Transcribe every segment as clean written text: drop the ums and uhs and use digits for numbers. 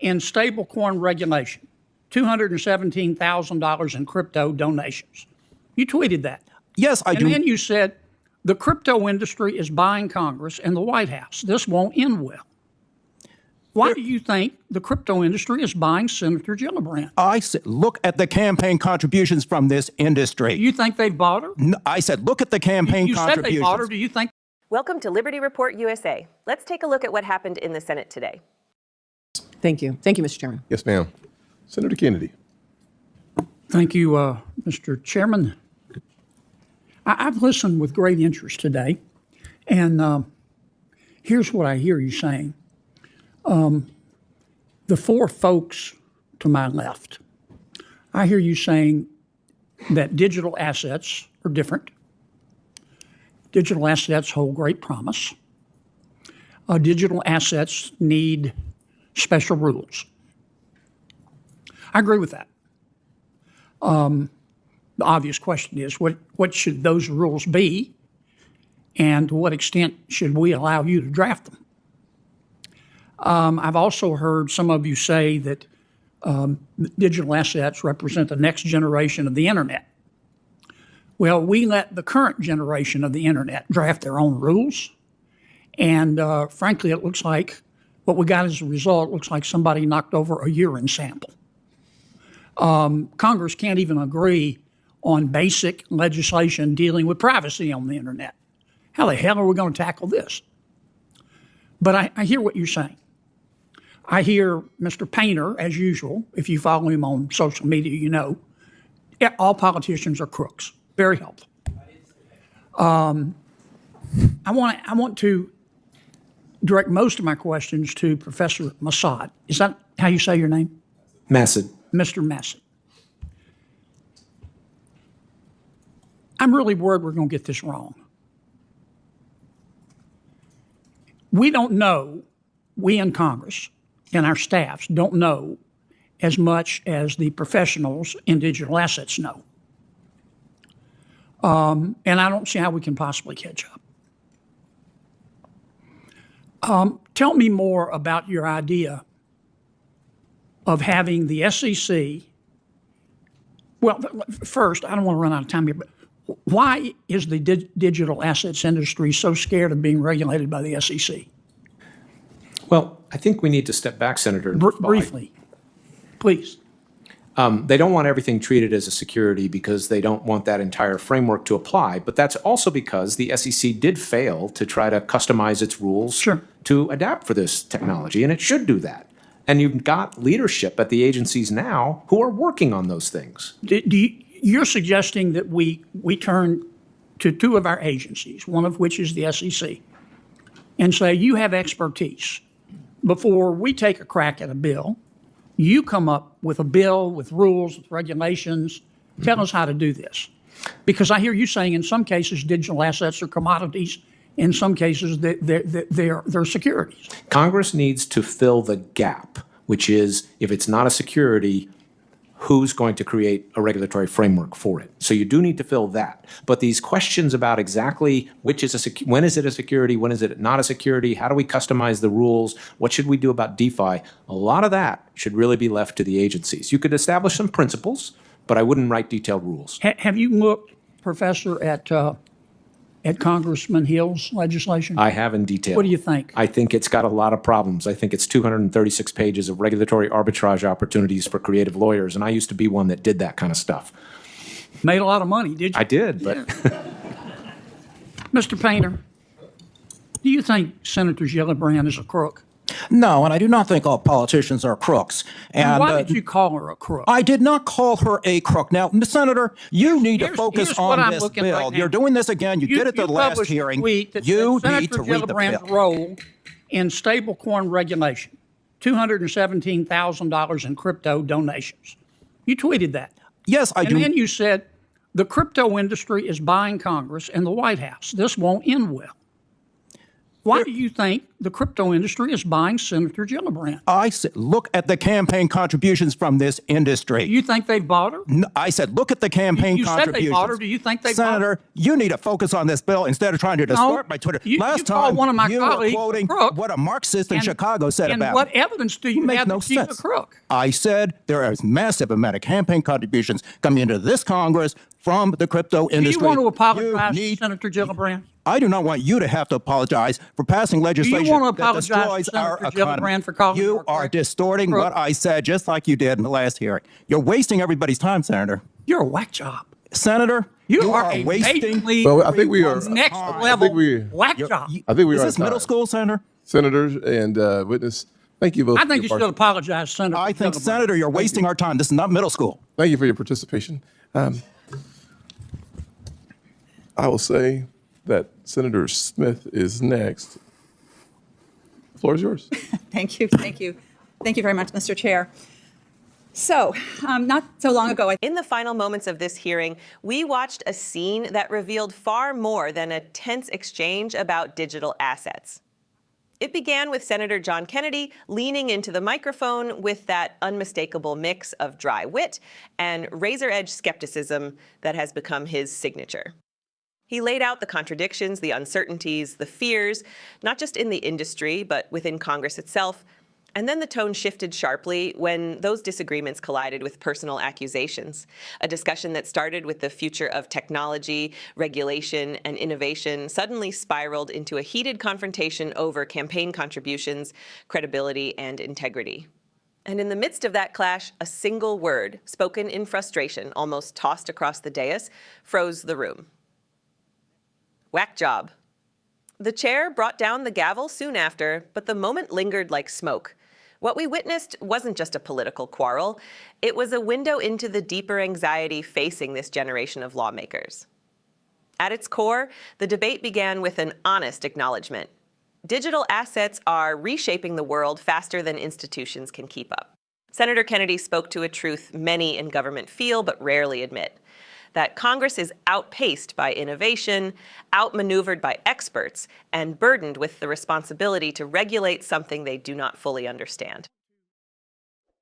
in stablecoin regulation, $217,000 in crypto donations. You tweeted that. Yes, I do. And then you said the crypto industry is buying Congress and the White House. This won't end well. Why do you think the crypto industry is buying Senator Gillibrand? I said, look at the campaign contributions from this industry. You think they've bought her? No, I said, look at the campaign contributions. You said they bought her. Do you think? Welcome to Liberty Report USA. Let's take a look at what happened in the Senate today. Thank you. Thank you, Mr. Chairman. Yes, ma'am. Senator Kennedy. Thank you, Mr. Chairman. I've listened with great interest today, and here's what I hear you saying. The four folks to my left, I hear you saying that digital assets are different. Digital assets hold great promise. Digital assets need special rules. I agree with that. The obvious question is, what should those rules be, and to what extent should we allow you to draft them? I've also heard some of you say that digital assets represent the next generation of the internet. Well, we let the current generation of the internet draft their own rules, and frankly, it looks like what we got as a result looks like somebody knocked over a urine sample. Congress can't even agree on basic legislation dealing with privacy on the internet. How the hell are we going to tackle this? But I hear what you're saying. I hear Mr. Painter, as usual. If you follow him on social media, you know, all politicians are crooks. Very helpful. I want to direct most of my questions to Professor Massad. Is that how you say your name? Massad. Mr. Massad. I'm really worried we're going to get this wrong. We don't know, we in Congress and our staffs don't know as much as the professionals in digital assets know. And I don't see how we can possibly catch up. Tell me more about your idea of having the SEC. Well, first, I don't want to run out of time here, but why is the digital assets industry so scared of being regulated by the SEC? Well, I think we need to step back, Senator. Briefly, please. They don't want everything treated as a security because they don't want that entire framework to apply. But that's also because the SEC did fail to try to customize its rules to adapt for this technology, and it should do that. And you've got leadership at the agencies now who are working on those things. You're suggesting that we turn to two of our agencies, one of which is the SEC, and say, you have expertise. Before we take a crack at a bill, you come up with a bill with rules, with regulations. Tell us how to do this. Because I hear you saying in some cases digital assets are commodities. In some cases they're securities. Congress needs to fill the gap, which is if it's not a security, who's going to create a regulatory framework for it? So you do need to fill that. But these questions about exactly which is when is it a security, when is it not a security, how do we customize the rules, what should we do about DeFi, a lot of that should really be left to the agencies. You could establish some principles, but I wouldn't write detailed rules. Have you looked, Professor, at Congressman Hill's legislation? I have in detail. What do you think? I think it's got a lot of problems. I think it's 236 pages of regulatory arbitrage opportunities for creative lawyers, and I used to be one that did that kind of stuff. Made a lot of money, did you? I did, but... Mr. Painter, do you think Senator Gillibrand is a crook? No, and I do not think all politicians are crooks. And why did you call her a crook? I did not call her a crook. Now, Senator, you need to focus on this bill. Right, you're doing this again. You did it the last hearing. You need to read the bill. Role in stablecoin regulation, $217,000 in crypto donations. You tweeted that. Yes, I do. And then you said the crypto industry is buying Congress and the White House. This won't end well. Why do you think the crypto industry is buying Senator Gillibrand? I said, look at the campaign contributions from this industry. Do you think they've bought her? No, I said, look at the campaign You said contributions. they bought her. Do you think they Senator, bought her? you need to focus on this bill instead of trying to distort my Twitter. You called one of my you were colleagues quoting a crook, what a Marxist in and- Chicago said and about what it. evidence do you Makes have no that she's sense. a crook? I said there is massive amount of campaign contributions coming into this Congress from the crypto Do industry. you want to apologize You need- to Senator Gillibrand? I do not want you to have to apologize for passing legislation want to that apologize destroys to our Senator Gillibrand economy. for calling You her a are crook? distorting what I said, just like you did in the last hearing. You're wasting everybody's time, Senator. You're a whack job. Senator, You are a wasting. blatantly Well, I think we are. next I level think we. whack job. I think we Is are. this middle school, Senator? Senators and witness. Thank you both. I for think your you should apologize, Senator. I think, Gillibrand. Senator, you're wasting our time. This is not middle school. Thank you for your participation. I will say that Senator Smith is next. The floor is yours. Thank you. Thank you. Thank you very much, Mr. Chair. So, not so long ago, In the final moments of this hearing, we watched a scene that revealed far more than a tense exchange about digital assets. It began with Senator John Kennedy leaning into the microphone with that unmistakable mix of dry wit and razor-edge skepticism that has become his signature. He laid out the contradictions, the uncertainties, the fears, not just in the industry, but within Congress itself. And then the tone shifted sharply when those disagreements collided with personal accusations. A discussion that started with the future of technology, regulation, and innovation suddenly spiraled into a heated confrontation over campaign contributions, credibility, and integrity. And in the midst of that clash, a single word, spoken in frustration, almost tossed across the dais, froze the room. Whack job. The chair brought down the gavel soon after, but the moment lingered like smoke. What we witnessed wasn't just a political quarrel. It was a window into the deeper anxiety facing this generation of lawmakers. At its core, the debate began with an honest acknowledgement. Digital assets are reshaping the world faster than institutions can keep up. Senator Kennedy spoke to a truth many in government feel but rarely admit, that Congress is outpaced by innovation, outmaneuvered by experts, and burdened with the responsibility to regulate something they do not fully understand.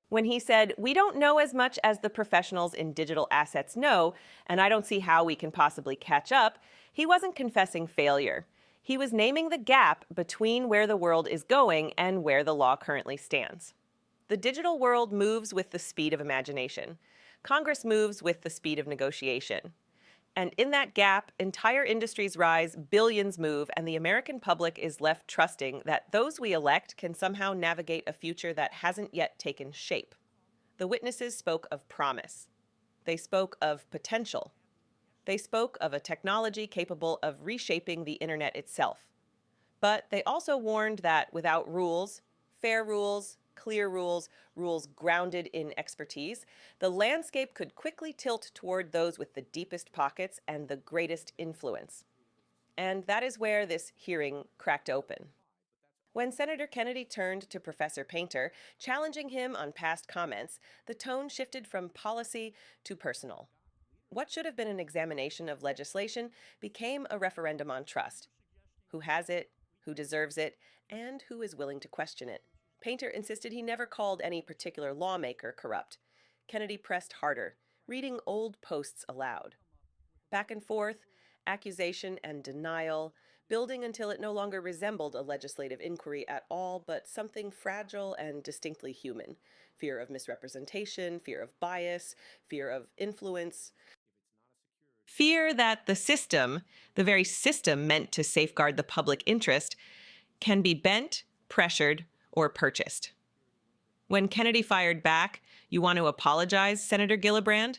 When he said, "We don't know as much as the professionals in digital assets know, and I don't see how we can possibly catch up," he wasn't confessing failure. He was naming the gap between where the world is going and where the law currently stands. The digital world moves with the speed of imagination. Congress moves with the speed of negotiation. And in that gap, entire industries rise, billions move, and the American public is left trusting that those we elect can somehow navigate a future that hasn't yet taken shape. The witnesses spoke of promise. They spoke of potential. They spoke of a technology capable of reshaping the internet itself. But they also warned that without rules, fair rules, clear rules, rules grounded in expertise, the landscape could quickly tilt toward those with the deepest pockets and the greatest influence. And that is where this hearing cracked open. When Senator Kennedy turned to Professor Painter, challenging him on past comments, the tone shifted from policy to personal. What should have been an examination of legislation became a referendum on trust. Who has it, who deserves it, and who is willing to question it. Painter insisted he never called any particular lawmaker corrupt. Kennedy pressed harder, reading old posts aloud. Back and forth, accusation and denial, building until it no longer resembled a legislative inquiry at all, but something fragile and distinctly human. Fear of misrepresentation, fear of bias, fear of influence. Fear that the system, the very system meant to safeguard the public interest, can be bent, pressured, or purchased. When Kennedy fired back, "You want to apologize, Senator Gillibrand?"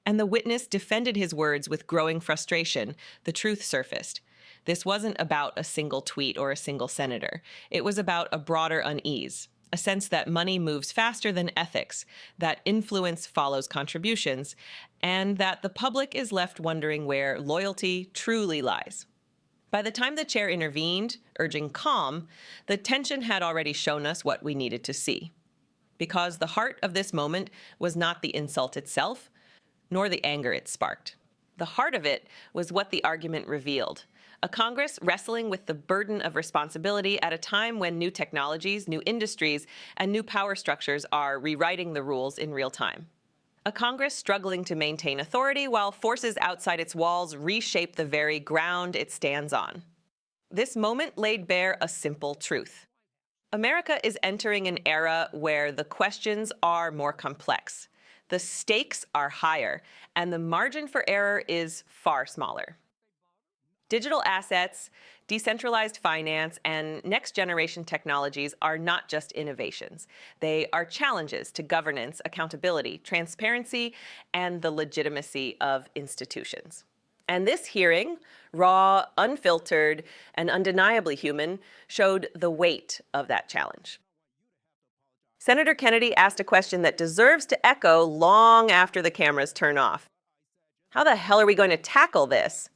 and the witness defended his words with growing frustration, the truth surfaced. This wasn't about a single tweet or a single senator. It was about a broader unease, a sense that money moves faster than ethics, that influence follows contributions, and that the public is left wondering where loyalty truly lies. By the time the chair intervened, urging calm, the tension had already shown us what we needed to see. Because the heart of this moment was not the insult itself, nor the anger it sparked. The heart of it was what the argument revealed, a Congress wrestling with the burden of responsibility at a time when new technologies, new industries, and new power structures are rewriting the rules in real time. A Congress struggling to maintain authority while forces outside its walls reshape the very ground it stands on. This moment laid bare a simple truth. America is entering an era where the questions are more complex, the stakes are higher, and the margin for error is far smaller. Digital assets, decentralized finance, and next-generation technologies are not just innovations. They are challenges to governance, accountability, transparency, and the legitimacy of institutions. And this hearing, raw, unfiltered, and undeniably human, showed the weight of that challenge. Senator Kennedy asked a question that deserves to echo long after the cameras turn off. How the hell are we going to tackle this?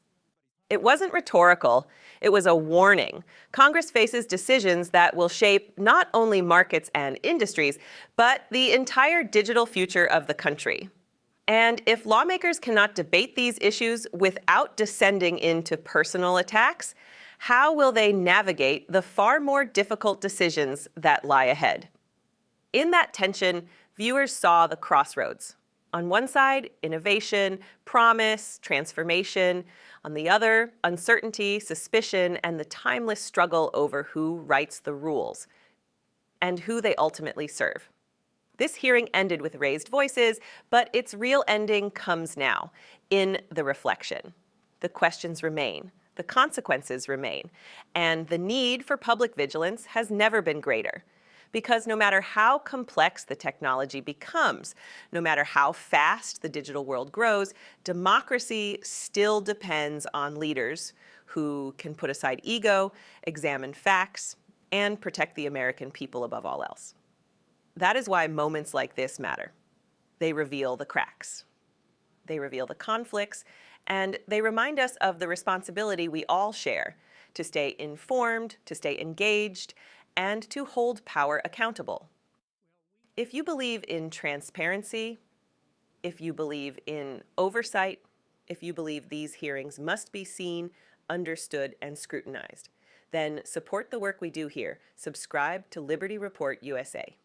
It wasn't rhetorical, it was a warning. Congress faces decisions that will shape not only markets and industries, but the entire digital future of the country. And if lawmakers cannot debate these issues without descending into personal attacks, how will they navigate the far more difficult decisions that lie ahead? In that tension, viewers saw the crossroads. On one side, innovation, promise, transformation. On the other, uncertainty, suspicion, and the timeless struggle over who writes the rules and who they ultimately serve. This hearing ended with raised voices, but its real ending comes now, in the reflection. The questions remain, the consequences remain, and the need for public vigilance has never been greater. Because no matter how complex the technology becomes, no matter how fast the digital world grows, democracy still depends on leaders who can put aside ego, examine facts, and protect the American people above all else. That is why moments like this matter. They reveal the cracks. They reveal the conflicts, and they remind us of the responsibility we all share to stay informed, to stay engaged, and to hold power accountable. If you believe in transparency, if you believe in oversight, if you believe these hearings must be seen, understood, and scrutinized, then support the work we do here. Subscribe to Liberty Report USA.